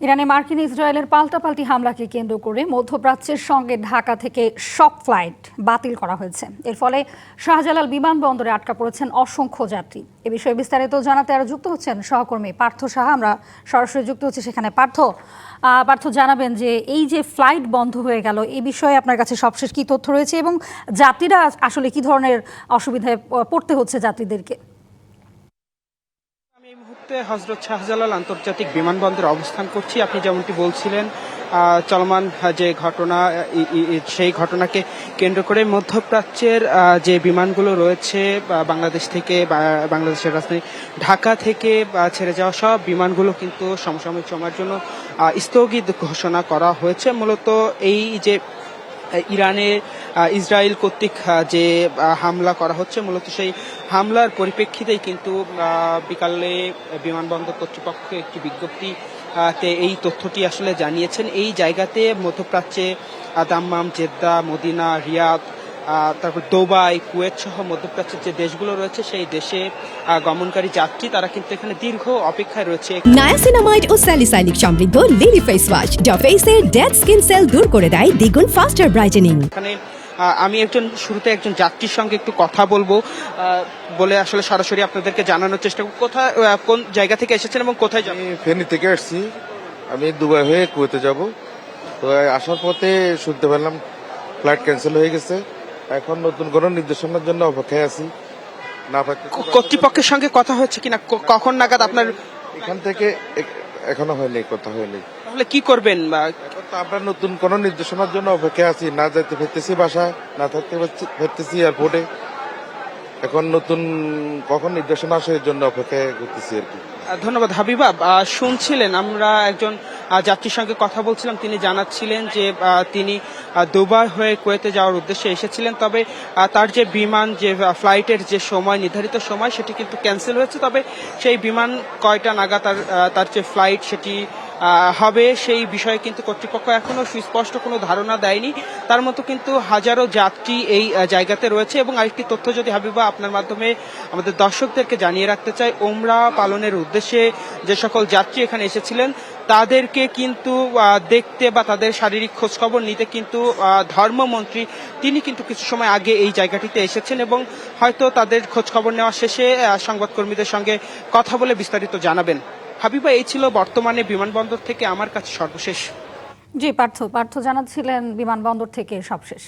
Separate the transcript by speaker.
Speaker 1: ইরানে মার্কিন ইসরায়েলের পাল্টাপাল্টি হামলাকে কেন্দ্র করে মধ্যপ্রাচ্যের সঙ্গে ঢাকা থেকে সব ফ্লাইট বাতিল করা হয়েছে। এর ফলে শাহজালাল বিমানবন্দরে আটকা পড়েছেন অসংখ্য যাত্রী। এ বিষয়ে বিস্তারিত জানাতে আরো যুক্ত হচ্ছেন সহকর্মী পার্থ সাহা। আমরা সরাসরি যুক্ত হচ্ছি সেখানে। পার্থ জানাবেন যে এই যে ফ্লাইট বন্ধ হয়ে গেল, এই বিষয়ে আপনার কাছে সবশেষ কি তথ্য রয়েছে এবং যাত্রীরা আসলে কি ধরনের অসুবিধায় পড়তে হচ্ছে যাত্রীদেরকে?
Speaker 2: এই মুহূর্তে হযরত শাহজালাল আন্তর্জাতিক বিমানবন্দরে অবস্থান করছি। আপনি যেমনটি বলছিলেন, চলমান যে ঘটনা, সেই ঘটনাকে কেন্দ্র করে মধ্যপ্রাচ্যের যে বিমানগুলো রয়েছে বাংলাদেশ থেকে, বাংলাদেশের রাজধানী ঢাকা থেকে ছেড়ে যাওয়া সব বিমানগুলো কিন্তু সমসাময়িক সময়ের জন্য স্থগিত ঘোষণা করা হয়েছে। মূলত এই যে ইরানে ইসরায়েল কর্তৃক যে হামলা করা হচ্ছে, মূলত সেই হামলার পরিপ্রেক্ষিতেই কিন্তু বিকালে বিমানবন্দর কর্তৃপক্ষ একটি বিজ্ঞপ্তিতে এই তথ্যটি আসলে জানিয়েছেন। এই জায়গাতে মধ্যপ্রাচ্যে দাম্মাম, জেদ্দা, মদিনা, রিয়াদ, তারপর দুবাই, কুয়েত সহ মধ্যপ্রাচ্যের যে দেশগুলো রয়েছে সেই দেশে গমনকারী যাত্রী তারা কিন্তু এখানে দীর্ঘ অপেক্ষায় রয়েছে।
Speaker 3: নায়াসিনামাইড ও স্যালিসাইলিক সমৃদ্ধ লিলি ফেস ওয়াশ যা ফেসের ডেড স্কিন সেল দূর করে দেয় দ্বিগুণ ফাস্টার ব্রাইটেনিং।
Speaker 2: এখানে আমি শুরুতে একজন যাত্রীর সঙ্গে একটু কথা বলবো বলে আসলে সরাসরি আপনাদেরকে জানানোর চেষ্টা করব। কোন জায়গা থেকে এসেছেন এবং কোথায় যাবেন?
Speaker 4: আমি ফেনী থেকে আসছি। আমি দুবাই হয়ে কুয়েতে যাব। তো আসার পথে শুনতে পেলাম ফ্লাইট ক্যান্সেল হয়ে গেছে। এখন নতুন কোনো নির্দেশনার জন্য অপেক্ষায় আছি। না
Speaker 2: কর্তৃপক্ষের সঙ্গে কথা হচ্ছে কিনা? কখন নাগাদ আপনার
Speaker 4: এখান থেকে? এখনো হয়নি, কথা হয়নি।
Speaker 2: তাহলে কি করবেন?
Speaker 4: এখন তো আমরা নতুন কোনো নির্দেশনার জন্য অপেক্ষায় আছি। না যাইতে ফিরতেছি বাসায়, না থাকতে ফিরতেছি এয়ারপোর্টে। এখন নতুন কখন নির্দেশনা আসে এর জন্য অপেক্ষায় করতেছি আর কি।
Speaker 2: ধন্যবাদ হাবিবা। শুনছিলেন, আমরা একজন যাত্রীর সঙ্গে কথা বলছিলাম। তিনি জানাচ্ছিলেন যে তিনি দুবাই হয়ে কুয়েতে যাওয়ার উদ্দেশ্যে এসেছিলেন, তবে তার যে বিমান, যে ফ্লাইটের যে সময়, নির্ধারিত সময়, সেটি কিন্তু ক্যান্সেল হয়েছে। তবে সেই বিমান কয়টা নাগাদ তার যে ফ্লাইট সেটি হবে সেই বিষয়ে কিন্তু কর্তৃপক্ষ এখনো সুস্পষ্ট কোনো ধারণা দেয়নি। তার মতো কিন্তু হাজারো যাত্রী এই জায়গাতে রয়েছে। এবং আরেকটি তথ্য যদি হাবিবা আপনার মাধ্যমে আমাদের দর্শকদেরকে জানিয়ে রাখতে চাই, ওমরা পালনের উদ্দেশ্যে যে সকল যাত্রী এখানে এসেছিলেন তাদেরকে কিন্তু দেখতে বা তাদের শারীরিক খোঁজখবর নিতে কিন্তু ধর্মমন্ত্রী তিনি কিন্তু কিছু সময় আগে এই জায়গাটিতে এসেছেন এবং হয়তো তাদের খোঁজখবর নেওয়া শেষে সংবাদকর্মীদের সঙ্গে কথা বলে বিস্তারিত জানাবেন। হাবিবা, এই ছিল বর্তমানে বিমানবন্দর থেকে আমার কাছে সর্বশেষ।
Speaker 1: জি পার্থ জানাচ্ছিলেন বিমানবন্দর থেকে সবশেষ।